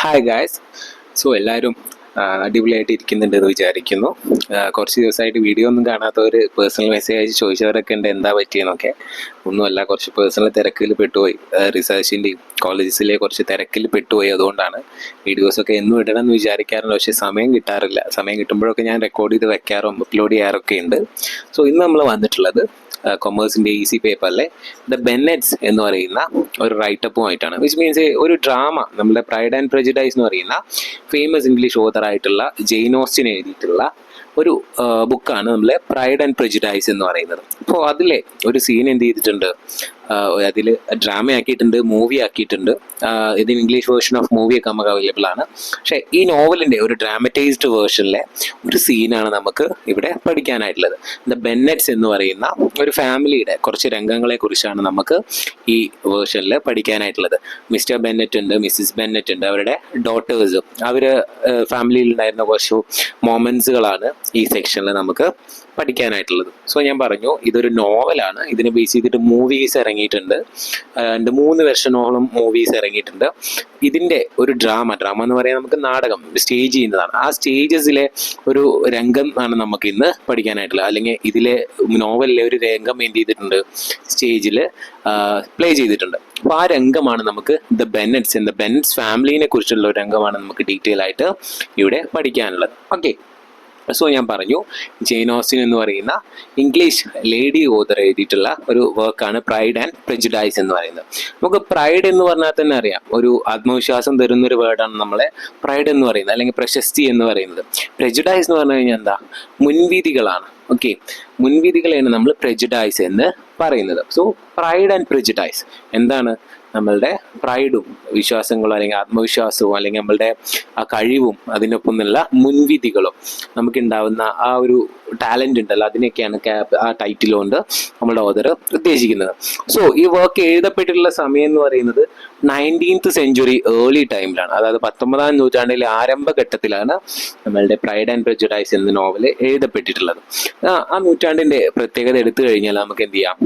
Hi guys. എല്ലാവരും അടിപൊളിയായിട്ട് ഇരിക്കുന്നുണ്ടെന്ന് വിചാരിക്കുന്നു. കുറച്ച് ദിവസമായിട്ട് വീഡിയോ ഒന്നും കാണാത്തവർ പേഴ്സണൽ മെസ്സേജ് അയച്ച് ചോദിച്ചവരൊക്കെ ഉണ്ട് എന്താ പറ്റിയെന്നൊക്കെ. ഒന്നുമല്ല, കുറച്ച് പേഴ്സണൽ തിരക്കിൽ പെട്ടുപോയി. റിസർച്ചിൻ്റെയും കോളേജസിലെ കുറച്ച് തിരക്കിൽ പെട്ടുപോയി. അതുകൊണ്ടാണ് വീഡിയോസൊക്കെ എന്നും ഇടണം എന്ന് വിചാരിക്കാറുണ്ട്, പക്ഷേ സമയം കിട്ടാറില്ല. സമയം കിട്ടുമ്പോഴൊക്കെ ഞാൻ റെക്കോർഡ് ചെയ്ത് വെക്കാറും അപ്ലോഡ് ചെയ്യാറൊക്കെ ഉണ്ട്. ഇന്ന് നമ്മൾ വന്നിട്ടുള്ളത് കൊമേഴ്സിൻ്റെ ഈസി പേപ്പറിലെ ദ ബെന്നറ്റ്സ് എന്ന് പറയുന്ന ഒരു റൈറ്റപ്പുമായിട്ടാണ്. വിച്ച് മീൻസ് ഒരു ഡ്രാമ, നമ്മുടെ പ്രൈഡ് ആൻഡ് പ്രെജുഡൈസ് എന്ന് പറയുന്ന ഫേമസ് ഇംഗ്ലീഷ് ഓതർ ആയിട്ടുള്ള ജെയിൻ ഓസ്റ്റിൻ എഴുതിയിട്ടുള്ള ഒരു ബുക്കാണ് നമ്മളെ പ്രൈഡ് ആൻഡ് പ്രെജുഡൈസ് എന്ന് പറയുന്നത്. അപ്പോൾ അതിലെ ഒരു സീൻ എന്ത് ചെയ്തിട്ടുണ്ട്, അതിൽ ഡ്രാമ ആക്കിയിട്ടുണ്ട്, മൂവി ആക്കിയിട്ടുണ്ട്. ഇതിന് ഇംഗ്ലീഷ് വേർഷൻ ഓഫ് മൂവിയൊക്കെ നമുക്ക് അവൈലബിൾ ആണ്. പക്ഷേ ഈ നോവലിൻ്റെ ഒരു ഡ്രാമറ്റൈസ്ഡ് വേർഷനിലെ ഒരു സീനാണ് നമുക്ക് ഇവിടെ പഠിക്കാനായിട്ടുള്ളത്. ദ ബെന്നറ്റ്സ് എന്ന് പറയുന്ന ഒരു ഫാമിലിയുടെ കുറച്ച് രംഗങ്ങളെ കുറിച്ചാണ് നമുക്ക് ഈ വേർഷനിൽ പഠിക്കാനായിട്ടുള്ളത്. മിസ്റ്റർ ബെന്നറ്റ് ഉണ്ട്, മിസ്സിസ് ബെന്നറ്റ് ഉണ്ട്, അവരുടെ ഡോട്ടേഴ്സ്, അവർ ഫാമിലിയിൽ ഉണ്ടായിരുന്ന കുറച്ച് മൊമെന്റ്സുകളാണ് ഈ സെക്ഷനിൽ നമുക്ക് പഠിക്കാനായിട്ടുള്ളത്. ഞാൻ പറഞ്ഞു ഇതൊരു നോവലാണ്. ഇതിനെ ബേസ് ചെയ്തിട്ട് മൂവീസ് ഇറങ്ങിയിട്ടുണ്ട്. 3 വെർഷനോളം മൂവീസ് ഇറങ്ങിയിട്ടുണ്ട്. ഇതിൻ്റെ ഒരു ഡ്രാമ എന്ന് പറയാൻ നമുക്ക് നാടകം സ്റ്റേജ് ചെയ്യുന്നതാണ്. ആ സ്റ്റേജസിലെ ഒരു രംഗം ആണ് നമുക്ക് ഇന്ന് പഠിക്കാനായിട്ടുള്ളത്. അല്ലെങ്കിൽ ഇതിലെ നോവലിലെ ഒരു രംഗം എന്ത് ചെയ്തിട്ടുണ്ട്, സ്റ്റേജിൽ പ്ലേ ചെയ്തിട്ടുണ്ട്. അപ്പോൾ ആ രംഗമാണ് നമുക്ക് ദ ബെന്നറ്റ്സ് ഫാമിലിനെ കുറിച്ചുള്ള ഒരു രംഗമാണ് നമുക്ക് ഡീറ്റെയിൽ ആയിട്ട് ഇവിടെ പഠിക്കാനുള്ളത്. ഓക്കെ, ഞാൻ പറഞ്ഞു ജെയിൻ ഓസ്റ്റിൻ എന്ന് പറയുന്ന ഇംഗ്ലീഷ് ലേഡി ഓതർ എഴുതിയിട്ടുള്ള ഒരു വർക്കാണ് പ്രൈഡ് ആൻഡ് പ്രെജുഡൈസ് എന്ന് പറയുന്നത്. നമുക്ക് പ്രൈഡ് എന്ന് പറഞ്ഞാൽ തന്നെ അറിയാം, ഒരു ആത്മവിശ്വാസം തരുന്നൊരു വേർഡാണ് നമ്മളെ പ്രൈഡ് എന്ന് പറയുന്നത്, അല്ലെങ്കിൽ പ്രശസ്തി എന്ന് പറയുന്നത്. പ്രെജുഡൈസ് എന്ന് പറഞ്ഞു കഴിഞ്ഞാൽ എന്താ, മുൻവിധികളാണ്. ഓക്കെ, മുൻവിധികളെയാണ് നമ്മൾ പ്രെജുഡൈസ് എന്ന് പറയുന്നത്. പ്രൈഡ് ആൻഡ് പ്രെജുഡൈസ് എന്താണ്, നമ്മളുടെ പ്രൈഡും വിശ്വാസങ്ങളും അല്ലെങ്കിൽ ആത്മവിശ്വാസവും അല്ലെങ്കിൽ നമ്മളുടെ ആ കഴിവും അതിനൊപ്പം ഉള്ള മുൻവിധികളും നമുക്കുണ്ടാവുന്ന ആ ഒരു ടാലൻ്റ് ഉണ്ടല്ലോ, അതിനൊക്കെയാണ് ആ ടൈറ്റിൽ കൊണ്ട് നമ്മുടെ ഓതർ ഉദ്ദേശിക്കുന്നത്. ഈ വർക്ക് എഴുതപ്പെട്ടിട്ടുള്ള സമയം എന്ന് പറയുന്നത് 19th സെഞ്ച്വറി ഏർലി ടൈമിലാണ്. അതായത് 19ാം നൂറ്റാണ്ടിലെ ആരംഭഘട്ടത്തിലാണ് നമ്മളുടെ പ്രൈഡ് ആൻഡ് പ്രെജുഡൈസ് എന്ന നോവൽ എഴുതപ്പെട്ടിട്ടുള്ളത്. ആ നൂറ്റാണ്ടിന്റെ പ്രത്യേകത എടുത്തു കഴിഞ്ഞാൽ നമുക്ക് എന്ത് ചെയ്യാം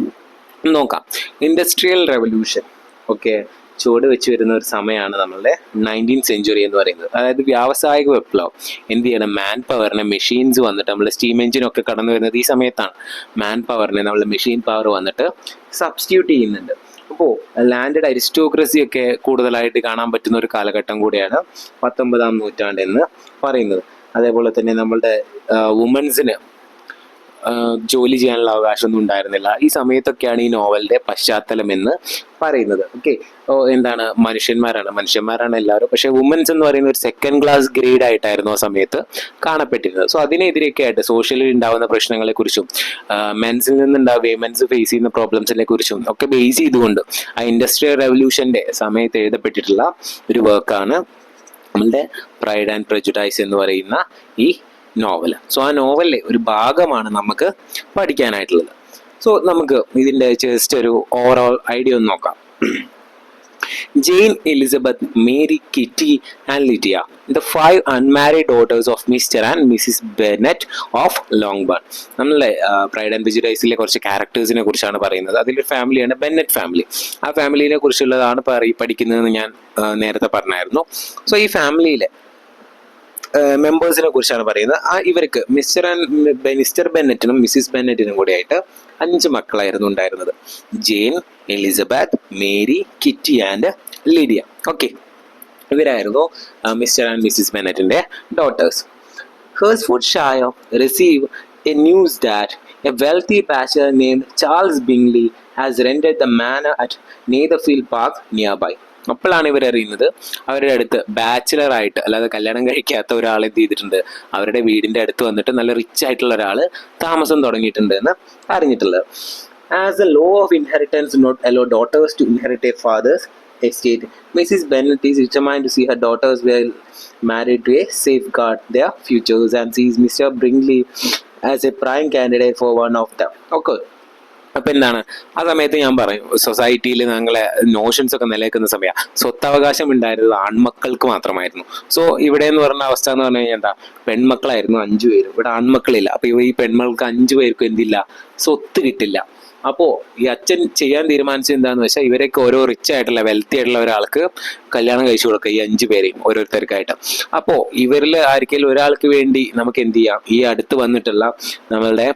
നോക്കാം. ഇൻഡസ്ട്രിയൽ റെവല്യൂഷൻ ചുവട് വെച്ച് വരുന്ന ഒരു സമയമാണ് നമ്മളുടെ 19th സെഞ്ച്വറി എന്ന് പറയുന്നത്. അതായത് വ്യാവസായിക വിപ്ലവം എന്ത് ചെയ്യണം, മാൻ പവറിനെ മെഷീൻസ് വന്നിട്ട് നമ്മൾ സ്റ്റീം എഞ്ചിനൊക്കെ കടന്നു വരുന്നത് ഈ സമയത്താണ്. മാൻ പവറിനെ നമ്മൾ മെഷീൻ പവർ വന്നിട്ട് സബ്സ്റ്റിറ്റ്യൂട്ട് ചെയ്യുന്നുണ്ട്. അപ്പോൾ ലാൻഡഡ് അരിസ്റ്റോക്രസി ഒക്കെ കൂടുതലായിട്ട് കാണാൻ പറ്റുന്ന ഒരു കാലഘട്ടം കൂടിയാണ് 19ാം നൂറ്റാണ്ട് എന്ന് പറയുന്നത്. അതേപോലെ തന്നെ നമ്മളുടെ വുമൻസിന് ജോലി ചെയ്യാനുള്ള അവകാശമൊന്നും ഉണ്ടായിരുന്നില്ല. ഈ സമയത്തൊക്കെയാണ് ഈ നോവലിന്റെ പശ്ചാത്തലം എന്ന് പറയുന്നത്. എന്താണ്, മനുഷ്യന്മാരാണ് എല്ലാവരും. പക്ഷെ വുമൻസ് എന്ന് പറയുന്ന ഒരു സെക്കൻഡ് ക്ലാസ് ഗ്രേഡ് ആയിട്ടായിരുന്നു ആ സമയത്ത് കാണപ്പെട്ടിരുന്നത്. അതിനെതിരെയൊക്കെ ആയിട്ട് സോഷ്യലിൽ ഉണ്ടാവുന്ന പ്രശ്നങ്ങളെ കുറിച്ചും മെൻസിൽ വിമൻസ് ഫേസ് ചെയ്യുന്ന പ്രോബ്ലംസിനെ കുറിച്ചും ഒക്കെ ബേസ് ചെയ്തുകൊണ്ട് ആ ഇൻഡസ്ട്രിയൽ റെവല്യൂഷന്റെ സമയത്ത് എഴുതപ്പെട്ടിട്ടുള്ള ഒരു വർക്കാണ് നമ്മളുടെ പ്രൈഡ് ആൻഡ് പ്രെജുഡൈസ് എന്ന് പറയുന്ന ഈ നോവൽ. ആ നോവലിലെ ഒരു ഭാഗമാണ് നമുക്ക് പഠിക്കാനായിട്ടുള്ളത്. നമുക്ക് ഇതിൻ്റെ ജസ്റ്റ് ഒരു ഓവറോൾ ഐഡിയ ഒന്ന് നോക്കാം. Jane, Elizabeth, Mary, Kitty and Lydia, the 5 unmarried daughters of Mr. and Mrs. Bennet of Longbourn. നമ്മളെ പ്രൈഡ് ആൻഡ് പ്രെജുഡൈസിലെ കുറച്ച് ക്യാരക്ടേഴ്സിനെ കുറിച്ചാണ് പറയുന്നത്. അതിലൊരു ഫാമിലിയാണ് ബെന്നറ്റ് ഫാമിലി. ആ ഫാമിലിനെ കുറിച്ചുള്ളതാണ് പഠിക്കുന്നതെന്ന് ഞാൻ നേരത്തെ പറഞ്ഞായിരുന്നു. ഈ ഫാമിലിയിലെ മെമ്പേഴ്സിനെ കുറിച്ചാണ് പറയുന്നത്. ഇവർക്ക് മിസ്റ്റർ ബെന്നറ്റിനും മിസ്സിസ് ബെന്നറ്റിനും കൂടി ആയിട്ട് 5 മക്കളായിരുന്നു ഉണ്ടായിരുന്നത്. Jane, Elizabeth, Mary, Kitty and Lydia. ഇവരായിരുന്നു മിസ്റ്റർ ആൻഡ് മിസ്സിസ് ബെന്നറ്റിന്റെ daughters. Hertfordshire received a news that a wealthy bachelor named Charles Bingley has rented the manor at Netherfield Park nearby. അപ്പോഴാണ് ഇവരറിയുന്നത് അവരുടെ അടുത്ത് bachelor ആയിട്ട്, അല്ലാതെ കല്യാണം കഴിക്കാത്ത ഒരാൾ എന്ത് ചെയ്തിട്ടുണ്ട്, അവരുടെ വീടിന്റെ അടുത്ത് വന്നിട്ട് നല്ല റിച്ച് ആയിട്ടുള്ള ഒരാൾ താമസം തുടങ്ങിയിട്ടുണ്ട് എന്ന് അറിഞ്ഞിട്ടുള്ളത്. As the law of inheritance not allow daughters to inherit a father's estate, Mrs. Bennet is determined to see her daughters well married to safeguard their futures and sees Mr. Bingley as a prime candidate for one of them. അപ്പം എന്താണ്, ആ സമയത്ത് ഞാൻ പറയും സൊസൈറ്റിയിൽ ഞങ്ങളെ notions ഒക്കെ നിലനിൽക്കുന്ന സമയമാണ്. സ്വത്തവകാശം ഉണ്ടായിരുന്നത് ആൺമക്കൾക്ക് മാത്രമായിരുന്നു. ഇവിടെ എന്ന് പറഞ്ഞ അവസ്ഥ എന്ന് പറഞ്ഞു കഴിഞ്ഞാൽ എന്താ, പെൺമക്കളായിരുന്നു 5 പേരും, ഇവിടെ ആൺമക്കളില്ല. അപ്പൊ ഈ പെൺമക്കൾക്ക് 5 പേർക്കും എന്തില്ല, സ്വത്ത് കിട്ടില്ല. അപ്പോൾ ഈ അച്ഛൻ ചെയ്യാൻ തീരുമാനിച്ചത് എന്താണെന്ന് വെച്ചാൽ ഇവരൊക്കെ ഓരോ റിച്ച് ആയിട്ടുള്ള വെൽത്തി ആയിട്ടുള്ള ഒരാൾക്ക് കല്യാണം കഴിച്ചു കൊടുക്കുക, ഈ 5 പേരെയും ഓരോരുത്തർക്കായിട്ട്. അപ്പോൾ ഇവരിൽ ആർക്കെങ്കിലും ഒരാൾക്ക് വേണ്ടി നമുക്ക് എന്ത് ചെയ്യാം, ഈ അടുത്ത് വന്നിട്ടുള്ള നമ്മളുടെ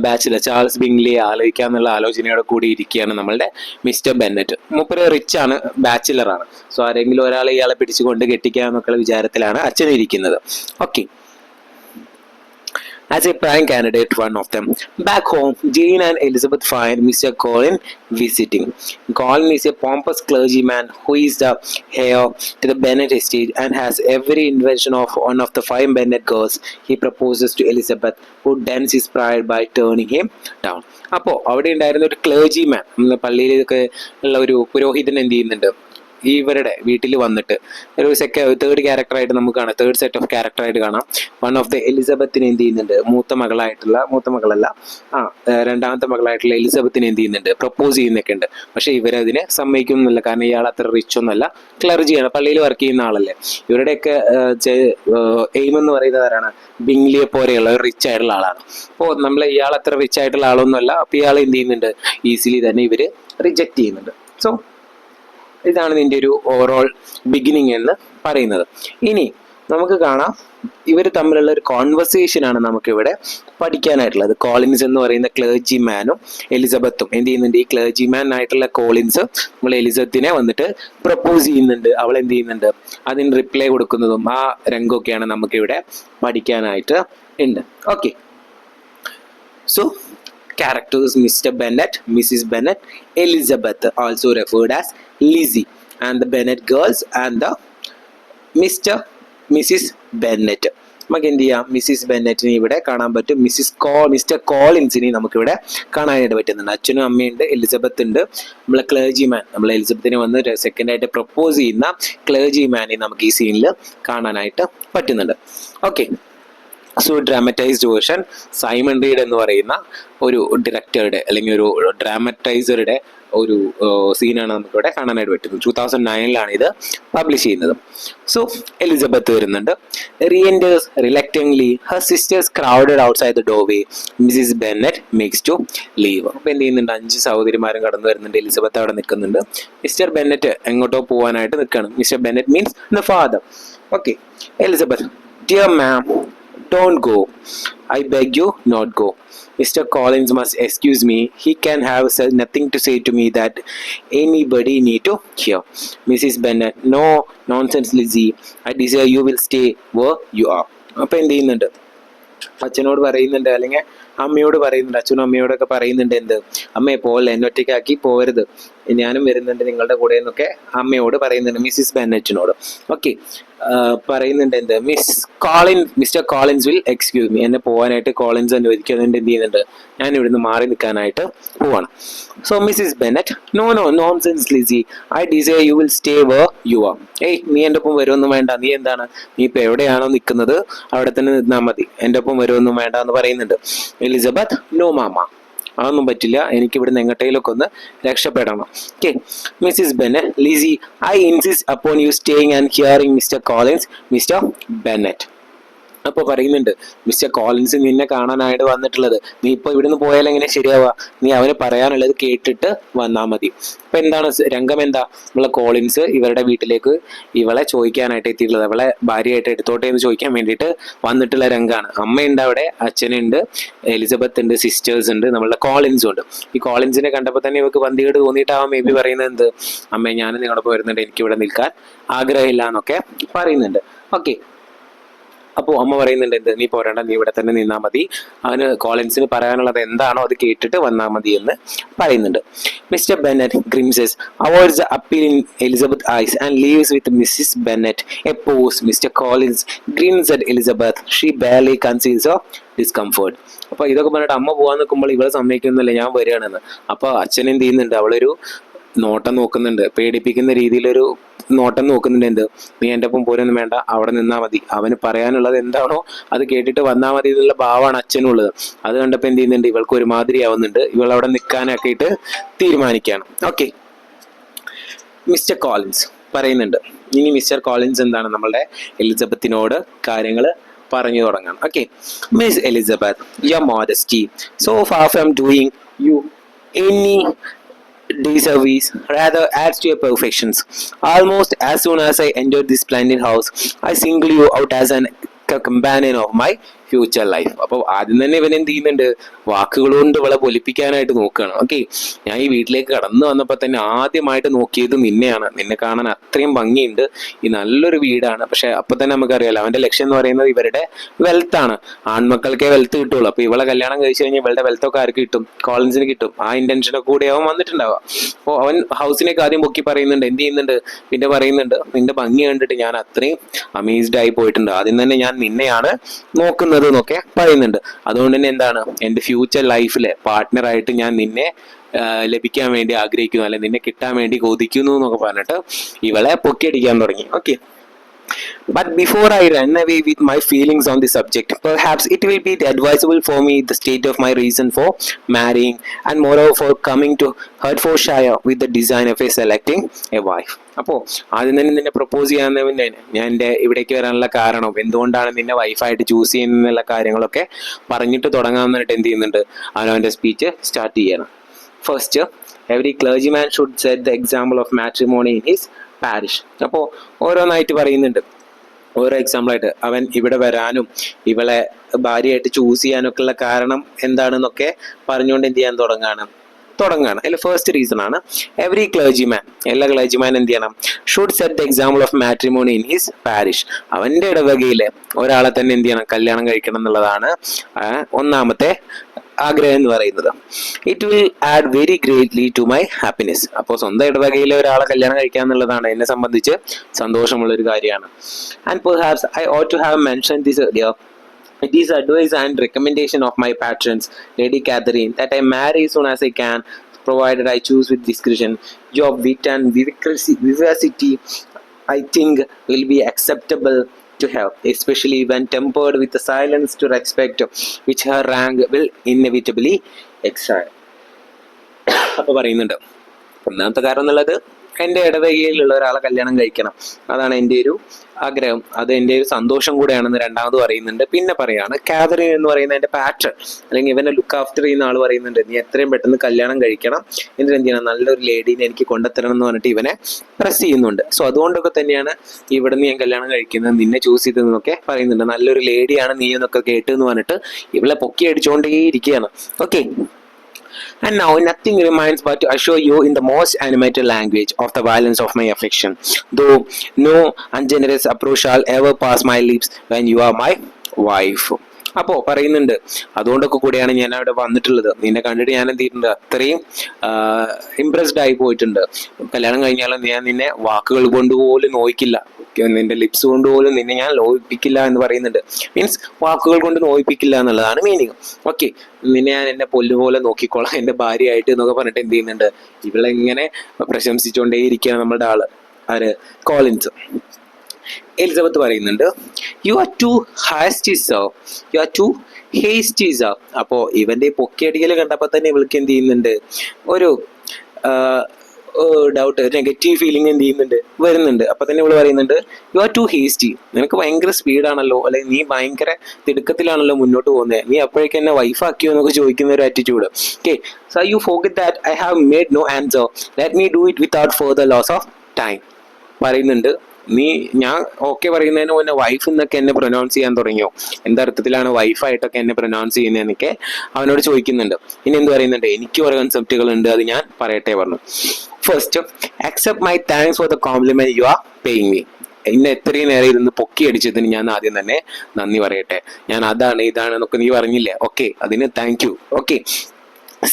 ബാച്ചിലർ ചാൾസ് ബിംഗ്ലിയെ ആലോചിക്കാന്നുള്ള ആലോചനയോടെ കൂടി ഇരിക്കുകയാണ് നമ്മളുടെ മിസ്റ്റർ ബെന്നറ്റ്. മൂപ്പര് റിച്ച് ആണ്, ബാച്ചിലറാണ്. സോ ആരെങ്കിലും ഒരാളെ ഇയാളെ പിടിച്ചുകൊണ്ട് കെട്ടിക്കാന്നൊക്കെയുള്ള വിചാരത്തിലാണ് അച്ഛൻ ഇരിക്കുന്നത്. Okay. As a prime candidate, one of them. Back home, Jane and Elizabeth find Mr. Colin visiting. Colin is a pompous clergyman who is the heir to the Bennet estate and has every invention of one of the 5 Bennet girls. He proposes to Elizabeth, who dents his pride by turning him down. അപ്പോൾ അവിടെ ഉണ്ടായിരുന്ന ഒരു ക്ലേർജിമാൻ, പള്ളിയിലൊക്കെ ഉള്ള ഒരു പുരോഹിതൻ എന്ത് ചെയ്യുന്നുണ്ട്, ഇവരുടെ വീട്ടിൽ വന്നിട്ട് ഒരു തേർഡ് ക്യാരക്ടറായിട്ട് നമുക്ക് കാണാം, തേർഡ് സെറ്റ് ഓഫ് ക്യാരക്ടറായിട്ട് കാണാം. വൺ ഓഫ് ദ എലിസബത്തിനെ എന്ത് ചെയ്യുന്നുണ്ട്, രണ്ടാമത്തെ മകളായിട്ടുള്ള എലിസബത്തിനെ എന്ത് ചെയ്യുന്നുണ്ട്, പ്രപ്പോസ് ചെയ്യുന്നൊക്കെ ഉണ്ട്. പക്ഷെ ഇവരതിനെ സമ്മതിക്കുന്നില്ല, കാരണം ഇയാൾ അത്ര റിച്ച് ഒന്നല്ല, ക്ലർജിയാണ്, പള്ളിയിൽ വർക്ക് ചെയ്യുന്ന ആളല്ലേ. ഇവരുടെയൊക്കെ എയിം എന്ന് പറയുന്നത് ആരാണ്, ബിംഗ്ലിയെ പോലെയുള്ള ഒരു റിച്ച് ആയിട്ടുള്ള ആളാണ്. അപ്പോൾ നമ്മൾ ഇയാൾ അത്ര റിച്ച് ആയിട്ടുള്ള ആളൊന്നുമല്ല. അപ്പോൾ ഇയാൾ എന്ത് ചെയ്യുന്നുണ്ട്, ഈസിലി തന്നെ ഇവര് റിജക്റ്റ് ചെയ്യുന്നുണ്ട്. സോ ഇതാണ് ഇതിൻ്റെ ഒരു ഓവറോൾ ബിഗിനിങ് എന്ന് പറയുന്നത്. ഇനി നമുക്ക് കാണാം ഇവർ തമ്മിലുള്ള ഒരു കോൺവെർസേഷനാണ് നമുക്കിവിടെ പഠിക്കാനായിട്ടുള്ളത്. കോളിൻസ് എന്ന് പറയുന്ന ക്ലർജിമാനും എലിസബത്തും എന്ത് ചെയ്യുന്നുണ്ട്, ഈ ക്ലർജിമാൻ ആയിട്ടുള്ള കോളിൻസ് നമ്മൾ എലിസബത്തിനെ വന്നിട്ട് പ്രപ്പോസ് ചെയ്യുന്നുണ്ട്. അവൾ എന്ത് ചെയ്യുന്നുണ്ട്, അതിന് റിപ്ലൈ കൊടുക്കുന്നതും ആ രംഗമൊക്കെയാണ് നമുക്കിവിടെ പഠിക്കാനായിട്ട് ഉണ്ട്. Okay. So characters Mr. Bennet, Mrs. Bennet, Elizabeth, also referred as Lizzie, and the Bennet girls and the Mrs. Bennet. നമുക്ക് എന്ത് ചെയ്യാം, മിസ്സിസ് ബെന്നറ്റിനെ ഇവിടെ കാണാൻ പറ്റും, മിസ്റ്റർ കോളിൻസിനെ നമുക്കിവിടെ കാണാനായിട്ട് പറ്റുന്നുണ്ട്. അച്ഛനും അമ്മയുണ്ട്, എലിസബത്ത് ഉണ്ട്, നമ്മളെ ക്ലർജിമാൻ, നമ്മൾ എലിസബത്തിനെ വന്ന് സെക്കൻഡായിട്ട് പ്രപ്പോസ് ചെയ്യുന്ന ക്ലർജിമാനെ നമുക്ക് ഈ സീനിൽ കാണാനായിട്ട് പറ്റുന്നുണ്ട്. Okay. So dramatised version Simon Reade എന്ന് പറയുന്ന ഒരു ഡയറക്ടറുടെ അല്ലെങ്കിൽ ഒരു ഡ്രാമറ്റൈസറുടെ ഒരു സീനാണ് നമുക്കിവിടെ കാണാനായിട്ട് പറ്റുന്നത്. 2009 ഇത് പബ്ലിഷ് ചെയ്യുന്നത്. സോ എലിസബത്ത് വരുന്നുണ്ട്. Reenters reluctantly her sisters crowded outside the doorway. Mrs Bennet makes to leave. അപ്പോൾ എന്ത് ചെയ്യുന്നുണ്ട്, 5 സഹോദരിമാരും കടന്നു വരുന്നുണ്ട്. എലിസബത്ത് അവിടെ നിൽക്കുന്നുണ്ട്. മിസ്റ്റർ ബെന്നറ്റ് എങ്ങോട്ടോ പോകാനായിട്ട് നിൽക്കുകയാണ്. Mister Bennett means the father. Okay. Elizabeth, dear ma'am, don't go. I beg you, not go. Mr. Collins must excuse me. He can have nothing to say to me that anybody need to hear. Mrs. Bennet, no nonsense, Lizzie. I desire you will stay where you are. അപ്പോൾ എന്ത് ചെയ്യുന്നുണ്ട്, അച്ഛനോട് പറയുന്നുണ്ട്, അല്ലെങ്കിൽ അമ്മയോട് പറയുന്നുണ്ട്, അച്ഛനും അമ്മയോടൊക്കെ പറയുന്നുണ്ട് എന്ത്, അമ്മയെ പോലെ എന്നെ ഒറ്റയ്ക്കാക്കി പോകരുത്, ഞാനും വരുന്നുണ്ട് നിങ്ങളുടെ കൂടെ എന്നൊക്കെ അമ്മയോട് പറയുന്നുണ്ട്, മിസ്സിസ് ബെന്നറ്റിനോട്. ഓക്കെ. പറയുന്നുണ്ട് എന്ത്, mister Collins will excuse me, എന്നെ പോകാനായിട്ട് കോളിൻസ് അനുവദിക്കുന്നുണ്ട്. എന്ത് ചെയ്യുന്നുണ്ട്, ഞാൻ ഇവിടുന്ന് മാറി നിൽക്കാനായിട്ട് പോവാണ്. So Mrs Bennet, no nonsense Lizzy, I desire you will stay where you are. നീ എൻ്റെ ഒപ്പം വരുമൊന്നും വേണ്ട, നീ എന്താണ്, നീ ഇപ്പൊ എവിടെയാണോ നിൽക്കുന്നത് അവിടെ തന്നെ നിന്നാൽ മതി, എൻ്റെ ഒപ്പം വരുമൊന്നും വേണ്ട എന്ന് പറയുന്നുണ്ട്. എലിസബത്ത്, നോ മാമ, അതൊന്നും പറ്റില്ല, എനിക്ക് ഇവിടുന്ന് എങ്ങോട്ടേലൊക്കെ ഒന്ന് രക്ഷപ്പെടണം. Okay. Mrs Bennet, Lizzy, I insist upon you staying and hearing Mr Collins, Mr Bennet. അപ്പോൾ പറയുന്നുണ്ട്, മിസ്റ്റർ കോളിൻസ് നിന്നെ കാണാനായിട്ട് വന്നിട്ടുള്ളത്, നീ ഇപ്പോൾ ഇവിടുന്ന് പോയാൽ എങ്ങനെ ശരിയാവുക, നീ അവന് പറയാനുള്ളത് കേട്ടിട്ട് വന്നാൽ മതി. അപ്പൊ എന്താണ് രംഗം, എന്താ, നമ്മളെ കോളിൻസ് ഇവരുടെ വീട്ടിലേക്ക് ഇവളെ ചോദിക്കാനായിട്ട് എത്തിയിട്ടുള്ളത്, അവളെ ഭാര്യയായിട്ട് എടുത്തോട്ടെ എന്ന് ചോദിക്കാൻ വേണ്ടിയിട്ട് വന്നിട്ടുള്ള രംഗമാണ്. അമ്മയുണ്ട് അവിടെ, അച്ഛനുണ്ട്, എലിസബത്ത് ഉണ്ട്, സിസ്റ്റേഴ്സ് ഉണ്ട്, നമ്മളുടെ കോളിൻസും ഉണ്ട്. ഈ കോളിൻസിനെ കണ്ടപ്പോൾ തന്നെ ഇവർക്ക് വന്തികേട് തോന്നിയിട്ടാവാം മേ ബി പറയുന്നത് എന്ത്, അമ്മ ഞാൻ നിങ്ങളോടൊപ്പം വരുന്നുണ്ട്, എനിക്ക് ഇവിടെ നിൽക്കാൻ ആഗ്രഹമില്ല എന്നൊക്കെ പറയുന്നുണ്ട്. ഓക്കെ. അപ്പോൾ അമ്മ പറയുന്നുണ്ട് എന്ത്, നീ പോരണ്ട, നീ ഇവിടെ തന്നെ നിന്നാൽ മതി, അവന് കോളിൻസിന് പറയാനുള്ളത് എന്താണോ അത് കേട്ടിട്ട് വന്നാൽ മതി എന്ന് പറയുന്നുണ്ട്. Mr Bennet grimaces, avoids the appeal in Elizabeth eyes and leaves with Mrs Bennet a pause. Mr Collins grins at Elizabeth, she barely conceals of discomfort. അപ്പൊ ഇതൊക്കെ പറഞ്ഞിട്ട് അമ്മ പോകാൻ നിൽക്കുമ്പോൾ ഇവളെ സമ്മതിക്കുന്നില്ല, ഞാൻ വരികയാണെന്ന്. അപ്പൊ അച്ഛൻ എന്ത് ചെയ്യുന്നുണ്ട്, അവളൊരു നോട്ടം നോക്കുന്നുണ്ട്, പേടിപ്പിക്കുന്ന രീതിയിലൊരു നോട്ടം നോക്കുന്നുണ്ട്. എന്ത്, നീ എൻ്റെ ഒപ്പം പോരൊന്നും വേണ്ട, അവിടെ നിന്നാൽ മതി, അവന് പറയാനുള്ളത് എന്താണോ അത് കേട്ടിട്ട് വന്നാൽ മതി എന്നുള്ള ഭാവമാണ് അച്ഛനുള്ളത്. അത് കണ്ടപ്പോൾ എന്ത് ചെയ്യുന്നുണ്ട്, ഇവൾക്ക് ഒരുമാതിരി ആവുന്നുണ്ട്, ഇവൾ അവിടെ നിൽക്കാനാക്കിയിട്ട് തീരുമാനിക്കുകയാണ്. ഓക്കെ. മിസ്റ്റർ കോളിൻസ് പറയുന്നുണ്ട്, ഇനി മിസ്റ്റർ കോളിൻസ് എന്താണ്, നമ്മളുടെ എലിസബത്തിനോട് കാര്യങ്ങൾ പറഞ്ഞു തുടങ്ങണം. Okay. Miss Elizabeth, your modesty, so far from doing you any disservice rather adds to your perfections. Almost as soon as I entered this splendid house, I single you out as an companion of my future life. അപ്പോൾ ആദ്യം തന്നെ ഇവൻ എന്ത് ചെയ്യുന്നുണ്ട്, വാക്കുകൾ കൊണ്ട് ഇവളെ പൊലിപ്പിക്കാനായിട്ട് നോക്കുകയാണ്. ഓക്കെ, ഞാൻ ഈ വീട്ടിലേക്ക് കടന്നു വന്നപ്പോൾ തന്നെ ആദ്യമായിട്ട് നോക്കിയത് നിന്നെയാണ്. നിന്നെ കാണാൻ അത്രയും ഭംഗിയുണ്ട്, ഈ നല്ലൊരു വീടാണ്. പക്ഷെ അപ്പൊ തന്നെ നമുക്കറിയാലോ അവന്റെ ലക്ഷ്യം എന്ന് പറയുന്നത് ഇവരുടെ വെൽത്ത് ആണ്. ആൺമക്കൾക്കേ വെൽത്ത് കിട്ടുള്ളൂ. അപ്പൊ ഇവളെ കല്യാണം കഴിച്ചു കഴിഞ്ഞാൽ ഇവളുടെ വെൽത്തൊക്കെ ആർക്ക് കിട്ടും? കോളിൻസിന് കിട്ടും. ആ ഇന്റൻഷനൊക്കെ കൂടി അവൻ വന്നിട്ടുണ്ടാവുക. അപ്പോൾ അവൻ ഹൗസിനേക്ക് ആദ്യം പൊക്കി പറയുന്നുണ്ട്, എന്ത് ചെയ്യുന്നുണ്ട്, പിന്നെ പറയുന്നുണ്ട് നിന്റെ ഭംഗി കണ്ടിട്ട് ഞാൻ അത്രയും അമേസ്ഡ് ആയി പോയിട്ടുണ്ട്. ആദ്യം തന്നെ ഞാൻ നിന്നെയാണ് നോക്കുന്നത് എന്നൊക്കെ പറയുന്നുണ്ട്. അതുകൊണ്ട് തന്നെ എന്താണ്, എന്റെ ഫ്യൂച്ചർ ലൈഫിലെ പാർട്ട്ണറായിട്ട് ഞാൻ നിന്നെ ലഭിക്കാൻ വേണ്ടി ആഗ്രഹിക്കുന്നു, അല്ലെ നിന്നെ കിട്ടാൻ വേണ്ടി കൊതിക്കുന്നു എന്നൊക്കെ പറഞ്ഞിട്ട് ഇവളെ പൊക്കിയടിക്കാൻ തുടങ്ങി. Okay, but before I run away with my feelings on the subject, perhaps it will be advisable for me the state of my reason for marrying, and moreover for coming to Hertfordshire with the design of selecting a wife. അപ്പോൾ ആദ്യം തന്നെ നിന്നെ propose ചെയ്യാൻ ഞാൻ എൻ്റെ ഇവിടേക്ക് വരാനുള്ള കാരണം, എന്തുകൊണ്ടാണ് നിന്നെ വൈഫായിട്ട് ചൂസ് ചെയ്യുന്നുള്ള കാര്യങ്ങളൊക്കെ പറഞ്ഞിട്ട് തുടങ്ങാമെന്ന് പറഞ്ഞിട്ട് എന്ത് ചെയ്യുന്നുണ്ട്, അവനവൻ്റെ സ്പീച്ച് സ്റ്റാർട്ട് ചെയ്യണം. First, every clergyman should set the example of matrimony in his parish. അപ്പോൾ ഓരോന്നായിട്ട് പറയുന്നുണ്ട്, ഓരോ എക്സാമ്പിളായിട്ട് അവൻ ഇവിടെ വരാനും ഇവളെ ഭാര്യയായിട്ട് ചൂസ് ചെയ്യാനൊക്കെ ഉള്ള കാരണം എന്താണെന്നൊക്കെ പറഞ്ഞുകൊണ്ട് എന്ത് ചെയ്യാൻ തുടങ്ങാണ്. അതിൽ ഫസ്റ്റ് റീസൺ ആണ് എവറി ക്ലർജിമാൻ, എല്ലാ ക്ലർജിമാൻ എന്ത് ചെയ്യണം, should set the example of matrimony in his parish. അവന്റെ ഇടവകയിലെ ഒരാളെ തന്നെ എന്ത് ചെയ്യണം, കല്യാണം കഴിക്കണം എന്നുള്ളതാണ് ഒന്നാമത്തെ ആഗ്രഹം എന്ന് പറയുന്നത്. It will add very greatly to my happiness. അപ്പോൾ സ്വന്തം ഇടവകയിലെ ഒരാളെ കല്യാണം കഴിക്കുക എന്നുള്ളതാണ് എന്നെ സംബന്ധിച്ച് സന്തോഷമുള്ള ഒരു കാര്യമാണ്. And perhaps I ought to have mentioned this earlier. It is advice and recommendation of my patrons, Lady Catherine, that I marry as soon as I can, provided I choose with discretion. Your wit and vivacity, I think, will be acceptable to her, especially when tempered with the silence to respect which her rank will inevitably exile. അപ്പോൾ പറയുന്നുണ്ട്, ഒന്നാമത്തെ കാരണം എന്നുള്ളത് എൻ്റെ ഇടവകയിലുള്ള ഒരാളെ കല്യാണം കഴിക്കണം, അതാണ് എൻ്റെ ഒരു ആഗ്രഹം, അത് എൻ്റെ ഒരു സന്തോഷം കൂടെയാണെന്ന് രണ്ടാമത് പറയുന്നുണ്ട്. പിന്നെ പറയാണ് കാതറിൻ എന്ന് പറയുന്ന എൻ്റെ പാറ്റേൺ അല്ലെങ്കിൽ ഇവനെ ലുക്ക് ആഫ്റ്റർ ചെയ്യുന്ന ആൾ പറയുന്നുണ്ട്, നീ എത്രയും പെട്ടെന്ന് കല്യാണം കഴിക്കണം, എന്നിട്ട് എന്ത് ചെയ്യണം, നല്ലൊരു ലേഡീനെ എനിക്ക് കൊണ്ടുത്തരണം എന്ന് പറഞ്ഞിട്ട് ഇവനെ പ്രസ് ചെയ്യുന്നുണ്ട്. സോ അതുകൊണ്ടൊക്കെ തന്നെയാണ് ഇവിടെ നിന്ന് ഞാൻ കല്യാണം കഴിക്കുന്നത്, നിന്നെ ചൂസ് ചെയ്തതെന്നൊക്കെ പറയുന്നുണ്ട്. നല്ലൊരു ലേഡിയാണ് നീ എന്നൊക്കെ കേട്ട് എന്ന് പറഞ്ഞിട്ട് ഇവളെ പൊക്കി അടിച്ചുകൊണ്ടേ ഇരിക്കുകയാണ്. Okay, and now nothing remains but to assure you in the most animated language of the violence of my affection, though no ungenerous approach shall ever pass my lips when you are my wife. അപ്പോൾ പറയുന്നുണ്ട്, അതുകൊണ്ടൊക്കെ കൂടിയാണ് ഞാൻ അവിടെ വന്നിട്ടുള്ളത്. നിന്നെ കണ്ടിട്ട് ഞാൻ എന്ത് ചെയ്തിട്ടുണ്ട്, അത്രയും ഇംപ്രസ്ഡ് ആയി പോയിട്ടുണ്ട്. കല്യാണം കഴിഞ്ഞാലും ഞാൻ നിന്നെ വാക്കുകൾ കൊണ്ടുപോലും നോയിക്കില്ല, നിന്റെ ലിപ്സ് കൊണ്ടുപോലും നിന്നെ ഞാൻ ലോപിപ്പിക്കില്ല എന്ന് പറയുന്നുണ്ട്. മീൻസ് വാക്കുകൾ കൊണ്ട് നോയിപ്പിക്കില്ല എന്നുള്ളതാണ് മീനിങ്. ഓക്കെ, നിന്നെ ഞാൻ എന്നെ പൊല്ലുപോലെ നോക്കിക്കോളാം എൻ്റെ ഭാര്യയായിട്ട് എന്നൊക്കെ പറഞ്ഞിട്ട് എന്ത് ചെയ്യുന്നുണ്ട്, ഇവളെങ്ങനെ പ്രശംസിച്ചുകൊണ്ടേ ഇരിക്കുകയാണ് നമ്മളുടെ ആള് ആര്, കോളിൻസ്. എലിസബത്ത് പറയുന്നുണ്ട്, you are too hasty sir, you are too hasty sir. അപ്പോൾ ഇവന്റെ പൊക്കിയടിക്കൽ കണ്ടപ്പോൾ തന്നെ ഇവൾക്ക് എന്ത് ചെയ്യുന്നുണ്ട്, ഒരു ഡൗട്ട്, നെഗറ്റീവ് ഫീലിംഗ് എന്ത് ചെയ്യുന്നുണ്ട്, വരുന്നുണ്ട്. അപ്പൊ തന്നെ ഇവള് പറയുന്നുണ്ട്, യു ആർ ടു ഹേസ്റ്റി, നിനക്ക് ഭയങ്കര സ്പീഡാണല്ലോ, അല്ലെങ്കിൽ നീ ഭയങ്കര തിടുക്കത്തിലാണല്ലോ മുന്നോട്ട് പോകുന്നത്, നീ അപ്പോഴേക്കും എന്നെ വൈഫാക്കിയോ എന്നൊക്കെ ചോദിക്കുന്ന ഒരു attitude. Okay, so you forget that I have made no answer, let me do it without further loss of time. പറയുന്നുണ്ട്, ഞാൻ ഓക്കെ പറയുന്നതിന് മുന്നേ വൈഫ് എന്നൊക്കെ എന്നെ പ്രൊനൗൺസ് ചെയ്യാൻ തുടങ്ങിയോ, എന്തർത്ഥത്തിലാണ് വൈഫായിട്ടൊക്കെ എന്നെ പ്രൊനൗൺസ് ചെയ്യുന്നതെന്നൊക്കെ അവനോട് ചോദിക്കുന്നുണ്ട്. ഇനി എന്ത് പറയുന്നുണ്ട്, എനിക്ക് ഓരോ കൺസെപ്റ്റുകൾ ഉണ്ട്, അത് ഞാൻ പറയട്ടെ പറഞ്ഞു. First, accept my thanks for the compliment you are paying me. ഇന്ന് എത്രയും നേരം ഇരുന്ന് പൊക്കി അടിച്ചതിന് ഞാൻ ആദ്യം തന്നെ നന്ദി പറയട്ടെ. ഞാൻ അതാണ് ഇതാണ് എന്നൊക്കെ നീ പറഞ്ഞില്ലേ, ഓക്കെ, അതിന് thank you. Okay,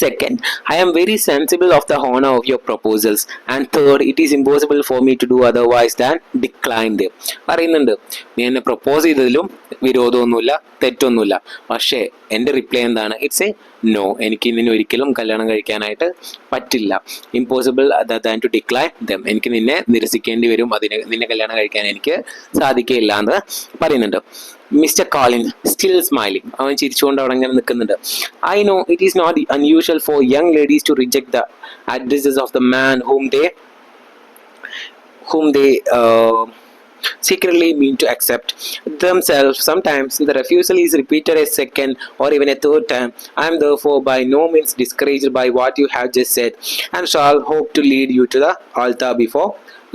second, I am very sensible of the honor of your proposals, and third, it is impossible for me to do otherwise than decline them. പറയുന്നുണ്ട്, നീ എന്നെ പ്രപ്പോസ് ചെയ്തതിലും വിരോധമൊന്നുമില്ല, തെറ്റൊന്നുമില്ല, പക്ഷേ എൻ്റെ റിപ്ലൈ എന്താണ്, ഇറ്റ്സ് എ നോ. എനിക്ക് നിന്നെ ഒരിക്കലും കല്യാണം കഴിക്കാനായിട്ട് പറ്റില്ല. Impossible other than two decline dum, എനിക്ക് നിന്നെ നിരസിക്കേണ്ടി വരും, നിന്നെ കല്യാണം കഴിക്കാൻ എനിക്ക് സാധിക്കില്ല എന്ന് പറയുന്നുണ്ട്. മിസ്റ്റർ കോളിൻ സ്റ്റിൽ സ്മൈലിംഗ്, അവൻ ചിരിച്ചുകൊണ്ട് അവിടെ ഇങ്ങനെ നിൽക്കുന്നുണ്ട്. I know it is not unusual for young ladies to reject the addresses of the man whom they secretly mean to accept themselves. Sometimes the refusal is repeated a second or even a third time. I am therefore by no means discouraged by what you have just said and shall hope to lead you to the altar before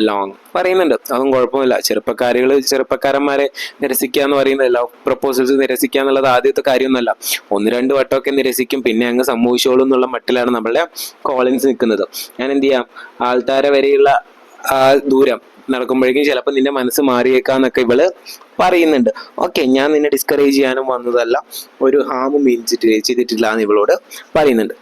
long പറയുന്നുണ്ട്. അതൊന്നും കുഴപ്പമില്ല. ചെറുപ്പക്കാരന്മാരെ നിരസിക്കുക എന്ന് പറയുന്നത് love proposals നിരസിക്കുക എന്നുള്ളത് ആദ്യത്തെ കാര്യമൊന്നുമല്ല. 1-2 വട്ടമൊക്കെ നിരസിക്കും, പിന്നെ അങ്ങ് സംഭവിച്ചോളും എന്നുള്ള മട്ടിലാണ് നമ്മളുടെ കോളിൻസ് നിൽക്കുന്നത്. ഞാൻ എന്ത് ചെയ്യാം, ആൾത്താര വരെയുള്ള ആ ദൂരം നടക്കുമ്പോഴേക്കും ചിലപ്പോൾ നിന്റെ മനസ്സ് മാറിയേക്കാന്നൊക്കെ ഇവള് പറയുന്നുണ്ട്. ഓക്കെ, ഞാൻ നിന്നെ ഡിസ്കറേജ് ചെയ്യാനും വന്നതല്ല, ഒരു ഹാമും ചെയ്തിട്ടില്ല എന്ന് ഇവളോട് പറയുന്നുണ്ട്.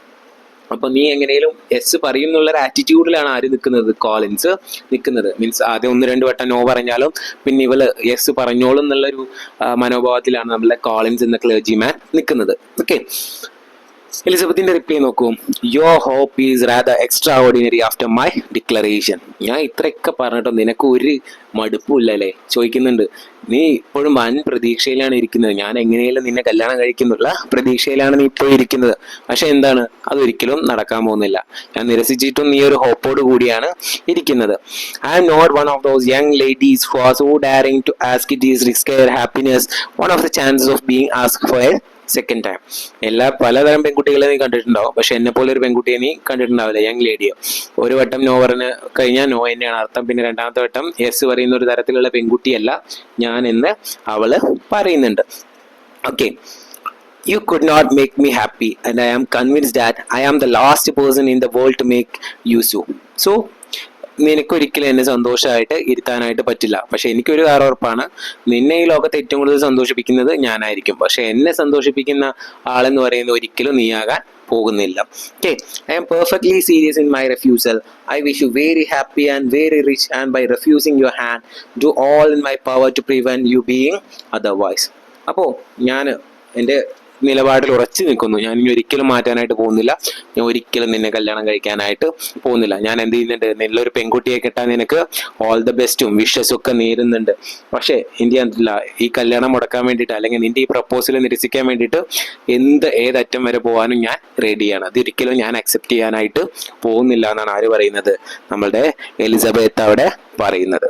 അപ്പൊ നീ എങ്ങനെയും എസ് പറയും എന്നുള്ളൊരു ആറ്റിറ്റ്യൂഡിലാണ് ആര് നിൽക്കുന്നത്, കോളിൻസ് നിൽക്കുന്നത്. മീൻസ് ആദ്യം 1-2 വട്ടം നോ പറഞ്ഞാലും പിന്നെ ഇവള് യെസ് പറഞ്ഞോളും എന്നുള്ളൊരു മനോഭാവത്തിലാണ് നമ്മളെ കോളിൻസ് എന്ന ക്ലർജിമാൻ നിൽക്കുന്നത്. ഓക്കെ, എലിസബത്തിന്റെ റിപ്ലൈ നോക്കൂ. Your hope is rather extraordinary after my declaration. ഞാൻ ഇത്രയൊക്കെ പറഞ്ഞിട്ടോ നിനക്ക് ഒരു മടുപ്പില്ലല്ലേ ചോദിക്കുന്നുണ്ട്. നീ ഇപ്പോഴും വൻ പ്രതീക്ഷയിലാണ് ഇരിക്കുന്നത്. ഞാൻ എങ്ങനെയാലും നിന്നെ കല്യാണം കഴിക്കുന്നുള്ള പ്രതീക്ഷയിലാണ് നീ ഇപ്പോൾ ഇരിക്കുന്നത്. പക്ഷെ എന്താണ്, അതൊരിക്കലും നടക്കാൻ പോകുന്നില്ല. ഞാൻ നിരസിച്ചിട്ടും നീ ഒരു ഹോപ്പോട് കൂടിയാണ് ഇരിക്കുന്നത്. I am not one of those young ladies who are so daring to ask it is risk your happiness one of the chances of being ask for a second time. പലതരം പെൺകുട്ടികളെ നീ കണ്ടിട്ടുണ്ടാവും, പക്ഷെ എന്നെ പോലെ ഒരു പെൺകുട്ടിയെ നീ കണ്ടിട്ടുണ്ടാവില്ല, യങ് ലേഡിയോ. ഒരു വട്ടം നോ പറഞ്ഞ് കഴിഞ്ഞാൽ നോ തന്നെയാണ് അർത്ഥം. പിന്നെ 2ാമത്തെ വട്ടം യെസ് പറയുന്ന ഒരു തരത്തിലുള്ള പെൺകുട്ടിയല്ല ഞാൻ എന്ന് അവള് പറയുന്നുണ്ട്. Okay, you could not make me happy and I am convinced that I am the last person in the world to make you so നിനക്കൊരിക്കലും എന്നെ സന്തോഷമായിട്ട് ഇരുത്താനായിട്ട് പറ്റില്ല. പക്ഷെ എനിക്കൊരു കാര്യം ഉറപ്പാണ്, നിന്നെ ഈ ലോകത്ത് ഏറ്റവും കൂടുതൽ സന്തോഷിപ്പിക്കുന്നത് ഞാനായിരിക്കും. പക്ഷെ എന്നെ സന്തോഷിപ്പിക്കുന്ന ആളെന്ന് പറയുന്നത് ഒരിക്കലും നീയാകാൻ പോകുന്നില്ല. Okay, I am perfectly serious in my refusal. I wish you very happy and very rich, and by refusing your hand do all in my power to prevent you being otherwise. അപ്പോൾ ഞാൻ എൻ്റെ നിലപാടിൽ ഉറച്ചു നിൽക്കുന്നു. ഞാൻ ഇനി ഒരിക്കലും മാറ്റാനായിട്ട് പോകുന്നില്ല. ഞാൻ ഒരിക്കലും നിന്നെ കല്യാണം കഴിക്കാനായിട്ട് പോകുന്നില്ല. ഞാൻ എന്ത് ചെയ്യുന്നുണ്ട്, നല്ലൊരു പെൺകുട്ടിയെ കെട്ടാൻ നിനക്ക് ഓൾ ദ ബെസ്റ്റും വിഷസും ഒക്കെ നേരുന്നുണ്ട്. പക്ഷേ ഇന്ത്യ എന്തില്ല, ഈ കല്യാണം മുടക്കാൻ വേണ്ടിയിട്ട് അല്ലെങ്കിൽ നിന്റെ ഈ പ്രപ്പോസൽ നിരസിക്കാൻ വേണ്ടിയിട്ട് ഏതറ്റം വരെ പോകാനും ഞാൻ റെഡിയാണ്. അതൊരിക്കലും ഞാൻ അക്സെപ്റ്റ് ചെയ്യാനായിട്ട് പോകുന്നില്ല എന്നാണ് ആര് പറയുന്നത്, നമ്മളുടെ എലിസബത്ത് അവിടെ പറയുന്നത്.